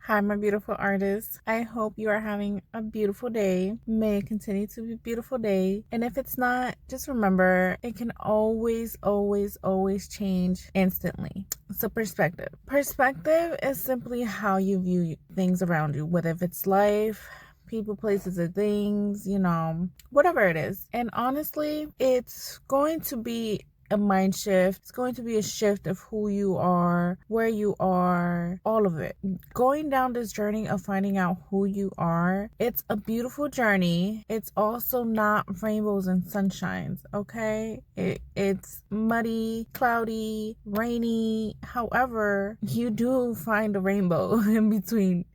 Hi, my beautiful artists. I hope you are having a beautiful day. May it continue to be a beautiful day. And if it's not, just remember it can always change instantly. So, perspective. Perspective is simply how you view things around you, whether if it's life, people, places, or things, whatever it is. And honestly, it's going to be a mind shift. It's going to be a shift of who you are, where you are, all of it. Going down this journey of finding out who you are, it's a beautiful journey. It's also not rainbows and sunshines, okay? It's muddy, cloudy, rainy. However, you do find a rainbow in between.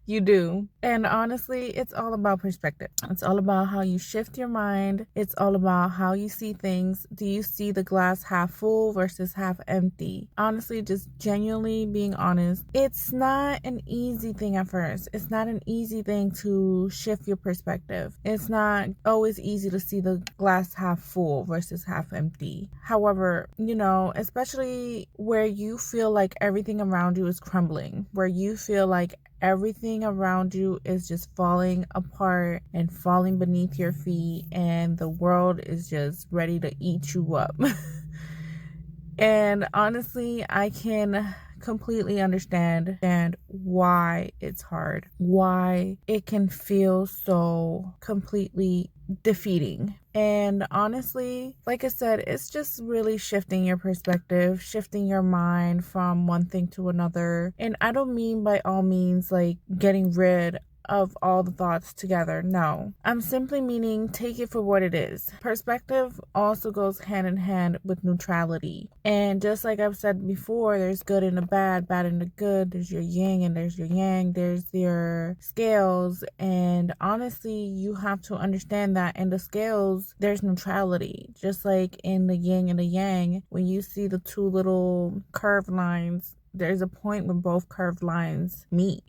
You do. And honestly, it's all about perspective. It's all about how you shift your mind. It's all about how you see things. Do you see the glass half full versus half empty? Honestly, just genuinely being honest, it's not an easy thing at first. It's not an easy thing to shift your perspective. It's not always easy to see the glass half full versus half empty. However, especially where you feel like everything around you is crumbling, where you feel like everything around you is just falling apart and falling beneath your feet, and the world is just ready to eat you up. And honestly, I can completely understand why it's hard, why it can feel so completely defeating. And honestly, like I said, it's just really shifting your perspective, shifting your mind from one thing to another. And I don't mean by all means like getting rid of all the thoughts together. No, I'm simply meaning take it for what it is. Perspective also goes hand in hand with neutrality. And just like I've said before, there's good and the bad, bad and the good. There's your yin and there's your yang. There's your scales. And honestly, you have to understand that in the scales, there's neutrality. Just like in the yin and the yang, when you see the two little curved lines, there's a point where both curved lines meet,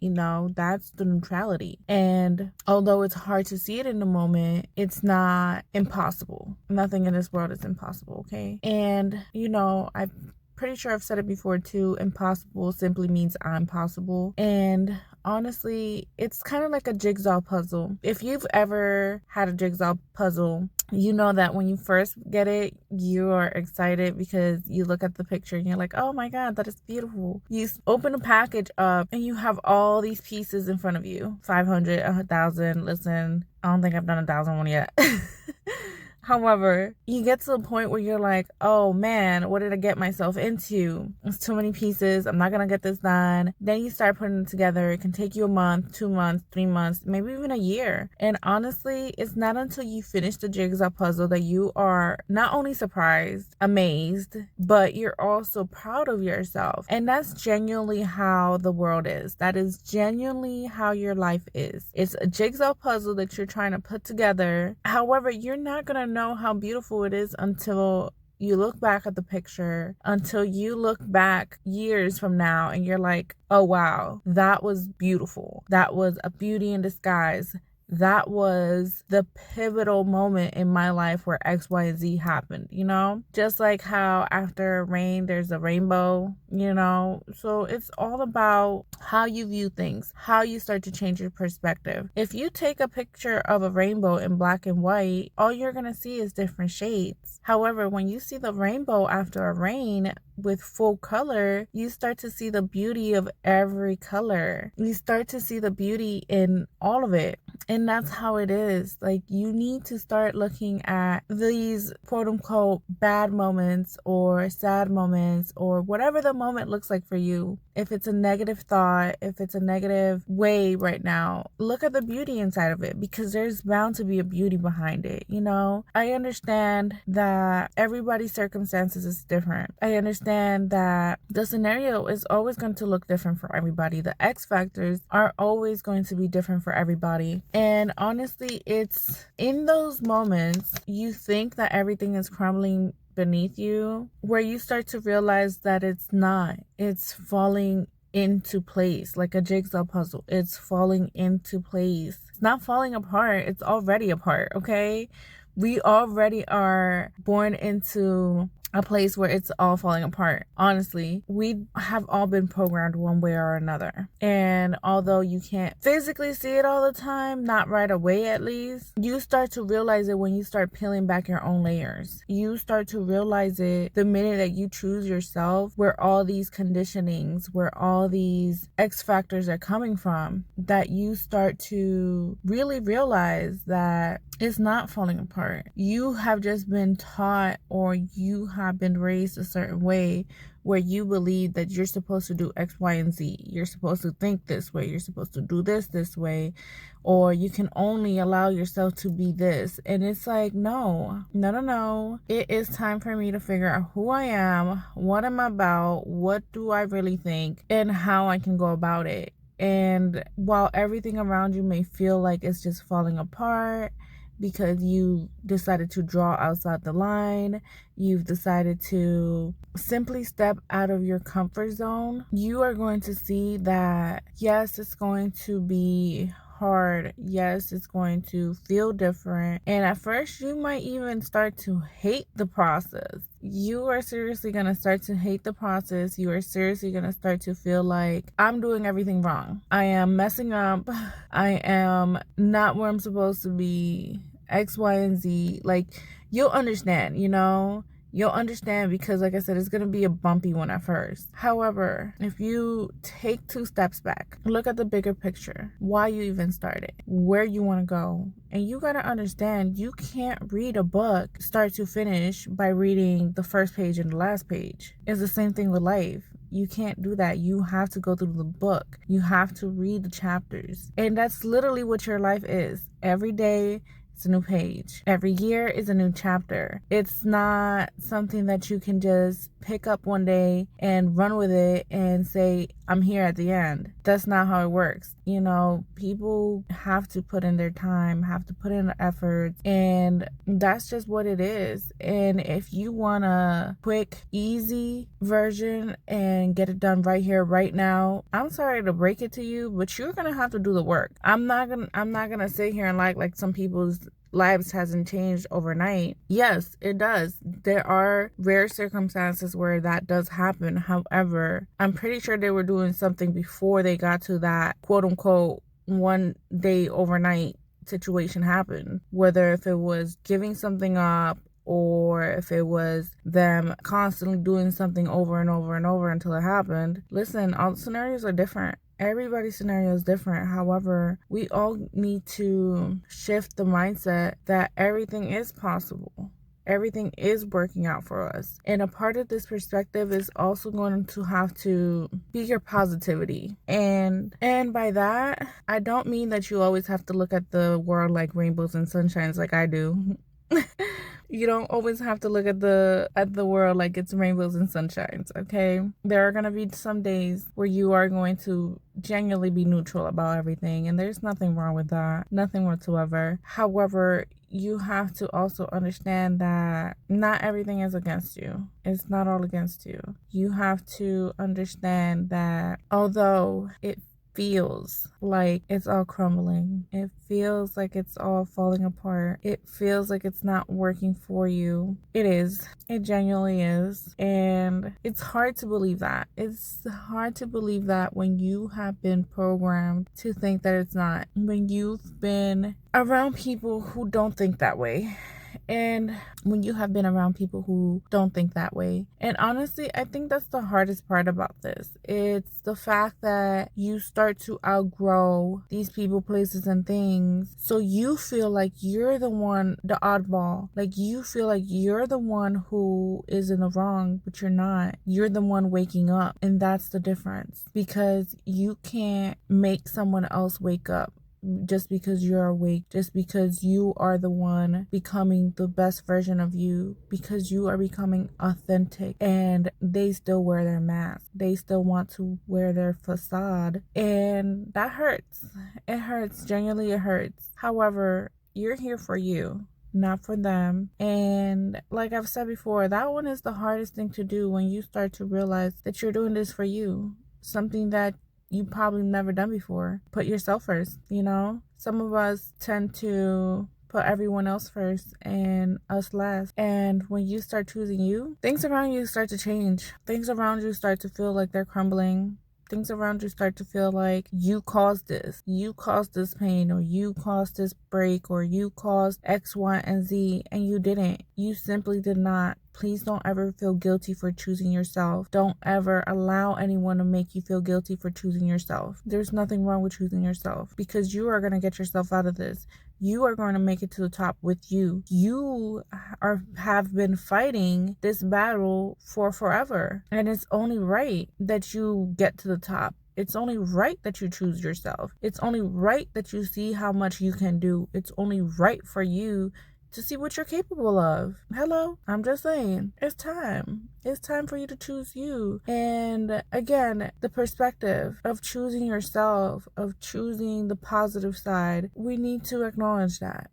that's the neutrality. And although it's hard to see it in the moment, it's not impossible. Nothing in this world is impossible, okay? And, I'm pretty sure I've said it before too, impossible simply means I'm possible. And honestly, it's kind of like a jigsaw puzzle. If you've ever had a jigsaw puzzle, you know that when you first get it, you are excited because you look at the picture and you're like, oh my God, that is beautiful. You open the package up and you have all these pieces in front of you. 500, 1,000. Listen, I don't think I've done 1,000 one yet. However, you get to the point where you're like, oh man, what did I get myself into? It's too many pieces. I'm not going to get this done. Then you start putting it together. It can take you a month, 2 months, 3 months, maybe even a year. And honestly, it's not until you finish the jigsaw puzzle that you are not only surprised, amazed, but you're also proud of yourself. And that's genuinely how the world is. That is genuinely how your life is. It's a jigsaw puzzle that you're trying to put together. However, you're not going to know how beautiful it is until you look back at the picture, until you look back years from now and you're like, oh wow, that was beautiful. That was a beauty in disguise. That was the pivotal moment in my life where X, Y, and Z happened, Just like how after rain, there's a rainbow, So it's all about how you view things, how you start to change your perspective. If you take a picture of a rainbow in black and white, all you're going to see is different shades. However, when you see the rainbow after a rain with full color, you start to see the beauty of every color. You start to see the beauty in all of it. And that's how it is. Like, you need to start looking at these quote unquote bad moments or sad moments or whatever the moment looks like for you. If it's a negative thought, if it's a negative way right now, look at the beauty inside of it, because there's bound to be a beauty behind it. I understand that everybody's circumstances is different. I understand that the scenario is always going to look different for everybody. The X factors are always going to be different for everybody. And honestly, it's in those moments you think that everything is crumbling beneath you, where you start to realize that it's not. It's falling into place like a jigsaw puzzle. It's falling into place. It's not falling apart. It's already apart, okay? We already are born into a place where it's all falling apart. Honestly, we have all been programmed one way or another. And although you can't physically see it all the time, not right away at least, you start to realize it when you start peeling back your own layers. You start to realize it the minute that you choose yourself, where all these conditionings, where all these X factors are coming from, that you start to really realize that it's not falling apart. You have just been taught, or you have been raised a certain way where you believe that you're supposed to do X, Y, and Z. You're supposed to think this way. You're supposed to do this way. Or you can only allow yourself to be this. And it's like, no. It is time for me to figure out who I am, what I'm about, what do I really think, and how I can go about it. And while everything around you may feel like it's just falling apart, because you decided to draw outside the line, you've decided to simply step out of your comfort zone, you are going to see that, yes, it's going to be hard. Yes, it's going to feel different. And at first, you might even start to hate the process. You are seriously going to start to hate the process. You are seriously going to start to feel like, I'm doing everything wrong. I am messing up. I am not where I'm supposed to be. X, Y, and Z. Like, you'll understand, You'll understand because, like I said, it's going to be a bumpy one at first. However, if you take 2 steps back, look at the bigger picture, why you even started, where you want to go. And you got to understand, you can't read a book start to finish by reading the first page and the last page. It's the same thing with life. You can't do that. You have to go through the book. You have to read the chapters. And that's literally what your life is. Every day, it's a new page. Every year is a new chapter. It's not something that you can just pick up one day and run with it and say, I'm here at the end. That's not how it works. People have to put in their time, have to put in the effort, and that's just what it is. And if you want a quick, easy version and get it done right here, right now, I'm sorry to break it to you, but you're gonna have to do the work. I'm not gonna sit here and like some people's lives hasn't changed overnight. Yes, it does. There are rare circumstances where that does happen. However, I'm pretty sure they were doing something before they got to that quote unquote one day overnight situation happened. Whether if it was giving something up, or if it was them constantly doing something over and over and over until it happened. Listen, all the scenarios are different. Everybody's scenario is different. However, we all need to shift the mindset that everything is possible. Everything is working out for us. And a part of this perspective is also going to have to be your positivity. And by that, I don't mean that you always have to look at the world like rainbows and sunshines like I do. You don't always have to look at the world like it's rainbows and sunshines, okay? There are going to be some days where you are going to genuinely be neutral about everything, and there's nothing wrong with that. Nothing whatsoever. However, you have to also understand that not everything is against you. It's not all against you. You have to understand that although it feels like it's all crumbling, it feels like it's all falling apart, it feels like it's not working for you, it is. It genuinely is. And it's hard to believe that. It's hard to believe that when you have been programmed to think that it's not, when you've been around people who don't think that way, and when you have been around people who don't think that way. And honestly, I think that's the hardest part about this. It's the fact that you start to outgrow these people, places, and things. So you feel like you're the one, the oddball. Like you feel like you're the one who is in the wrong, but you're not. You're the one waking up. And that's the difference. Because you can't make someone else wake up. Just because you're awake, just because you are the one becoming the best version of you, because you are becoming authentic, and they still wear their mask, they still want to wear their facade, and that hurts. It hurts, genuinely it hurts. However, you're here for you, not for them. And like I've said before, that one is the hardest thing to do, when you start to realize that you're doing this for you, something that you probably never done before. Put yourself first, Some of us tend to put everyone else first and us last. And when you start choosing you, things around you start to change. Things around you start to feel like they're crumbling. Things around you start to feel like you caused this pain, or you caused this break, or you caused X, Y, and Z, and you didn't. You simply did not. Please don't ever feel guilty for choosing yourself. Don't ever allow anyone to make you feel guilty for choosing yourself. There's nothing wrong with choosing yourself, because you are going to get yourself out of this. You are going to make it to the top with you. You have been fighting this battle for forever. And it's only right that you get to the top. It's only right that you choose yourself. It's only right that you see how much you can do. It's only right for you to see what you're capable of. Hello? I'm just saying, it's time. It's time for you to choose you. And again, the perspective of choosing yourself, of choosing the positive side, we need to acknowledge that,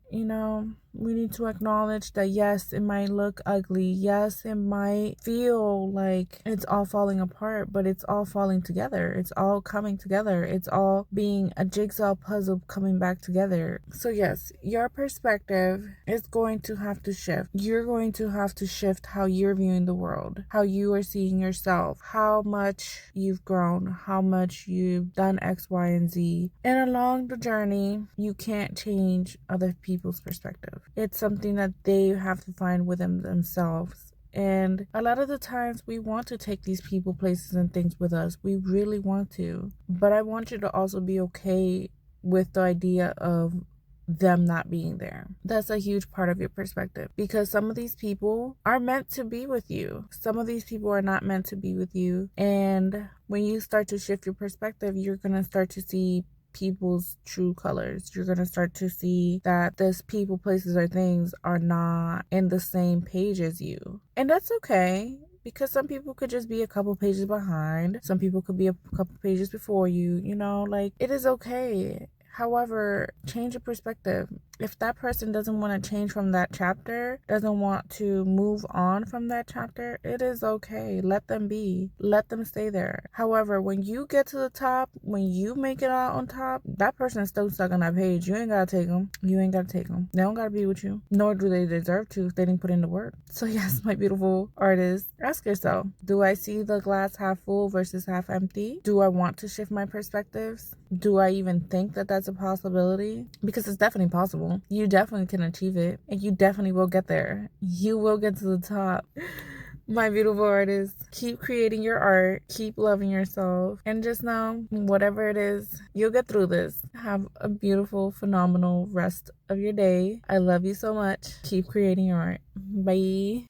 we need to acknowledge that, yes, it might look ugly. Yes, it might feel like it's all falling apart, but it's all falling together. It's all coming together. It's all being a jigsaw puzzle coming back together. So yes, your perspective is going to have to shift. You're going to have to shift how you're viewing the world, how you are seeing yourself, how much you've grown, how much you've done X, Y, and Z. And along the journey, you can't change other people's perspective. It's something that they have to find within themselves. And a lot of the times we want to take these people, places, and things with us. We really want to. But I want you to also be okay with the idea of them not being there. That's a huge part of your perspective, because some of these people are meant to be with you. Some of these people are not meant to be with you. And when you start to shift your perspective, you're going to start to see people's true colors. You're going to start to see that this people, places, or things are not in the same page as you. And that's okay, because some people could just be a couple pages behind. Some people could be a couple pages before you, it is okay. However, change your perspective. If that person doesn't want to change from that chapter, doesn't want to move on from that chapter, it is okay. Let them be. Let them stay there. However, when you get to the top, when you make it out on top, that person is still stuck on that page. You ain't got to take them. You ain't got to take them. They don't got to be with you. Nor do they deserve to if they didn't put in the work. So yes, my beautiful artist, ask yourself, do I see the glass half full versus half empty? Do I want to shift my perspectives? Do I even think that that's a possibility? Because it's definitely possible. You definitely can achieve it, and you definitely will get there. You will get to the top. My beautiful artists, keep creating your art, keep loving yourself, and just know, whatever it is, you'll get through this. Have a beautiful, phenomenal rest of your day. I love you so much. Keep creating your art. Bye.